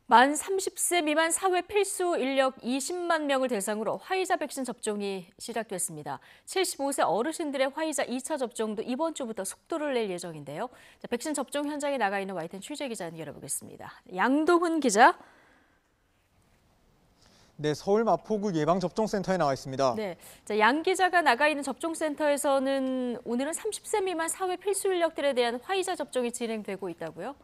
만 30세 미만 사회 필수 인력 20만 명을 대상으로 화이자 백신 접종이 시작됐습니다. 75세 어르신들의 화이자 2차 접종도 이번 주부터 속도를 낼 예정인데요. 백신 접종 현장에 나가 있는 YTN 취재기자 연결해보겠습니다. 양동훈 기자. 네, 서울 마포구 예방접종센터에 나와 있습니다. 네, 양 기자가 나가 있는 접종센터에서는 오늘은 30세 미만 사회 필수 인력들에 대한 화이자 접종이 진행되고 있다고요?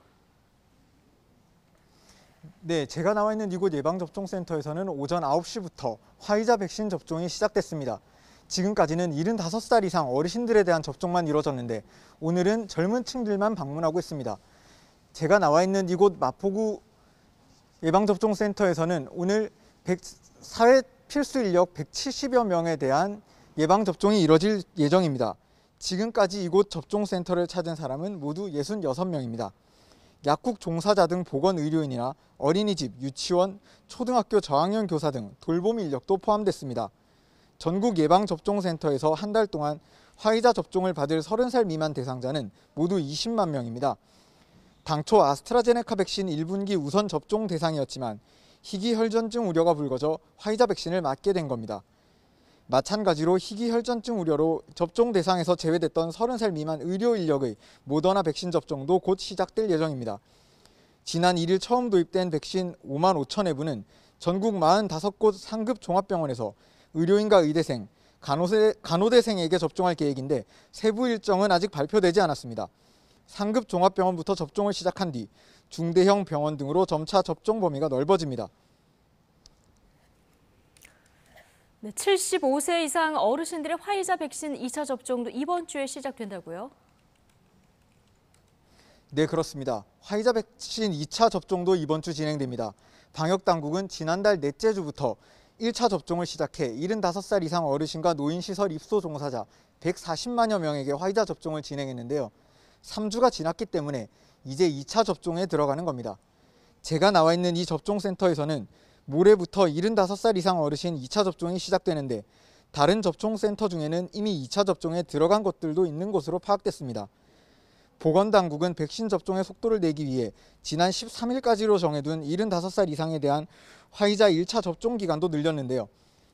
네, 제가 나와 있는 이곳 예방접종센터에서는 오전 9시부터 화이자 백신 접종이 시작됐습니다. 지금까지는 75살 이상 어르신들에 대한 접종만 이루어졌는데 오늘은 젊은 층들만 방문하고 있습니다. 제가 나와 있는 이곳 마포구 예방접종센터에서는 오늘 사회 필수 인력 170여 명에 대한 예방접종이 이뤄질 예정입니다. 지금까지 이곳 접종센터를 찾은 사람은 모두 66명입니다. 약국 종사자 등 보건의료인이나 어린이집, 유치원, 초등학교 저학년 교사 등 돌봄 인력도 포함됐습니다. 전국 예방접종센터에서 한 달 동안 화이자 접종을 받을 30살 미만 대상자는 모두 20만 명입니다. 당초 아스트라제네카 백신 1분기 우선 접종 대상이었지만 희귀혈전증 우려가 불거져 화이자 백신을 맞게 된 겁니다. 마찬가지로 희귀혈전증 우려로 접종 대상에서 제외됐던 30살 미만 의료 인력의 모더나 백신 접종도 곧 시작될 예정입니다. 지난 1일 처음 도입된 백신 5만 5천 회분은 전국 45곳 상급 종합병원에서 의료인과 의대생, 간호대생에게 접종할 계획인데 세부 일정은 아직 발표되지 않았습니다. 상급 종합병원부터 접종을 시작한 뒤 중대형 병원 등으로 점차 접종 범위가 넓어집니다. 네, 75세 이상 어르신들의 화이자 백신 2차 접종도 이번 주에 시작된다고요? 네, 그렇습니다. 화이자 백신 2차 접종도 이번 주 진행됩니다. 방역당국은 지난달 넷째 주부터 1차 접종을 시작해 75살 이상 어르신과 노인시설 입소 종사자 140만여 명에게 화이자 접종을 진행했는데요. 3주가 지났기 때문에 이제 2차 접종에 들어가는 겁니다. 제가 나와 있는 이 접종센터에서는 모레부터 75살 이상 어르신 2차 접종이 시작되는데 다른 접종센터 중에는 이미 2차 접종에 들어간 곳들도 있는 것으로 파악됐습니다. 보건당국은 백신 접종의 속도를 내기 위해 지난 13일까지로 정해둔 75살 이상에 대한 화이자 1차 접종 기간도 늘렸는데요.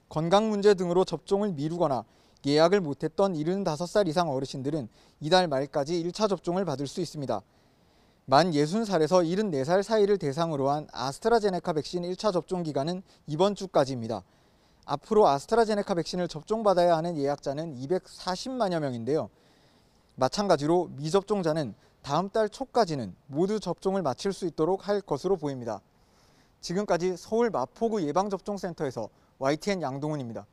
건강 문제 등으로 접종을 미루거나 예약을 못했던 75살 이상 어르신들은 이달 말까지 1차 접종을 받을 수 있습니다. 만 60살에서 74살 사이를 대상으로 한 아스트라제네카 백신 1차 접종 기간은 이번 주까지입니다. 앞으로 아스트라제네카 백신을 접종받아야 하는 예약자는 240만여 명인데요. 마찬가지로 미접종자는 다음 달 초까지는 모두 접종을 마칠 수 있도록 할 것으로 보입니다. 지금까지 서울 마포구 예방접종센터에서 YTN 양동훈입니다.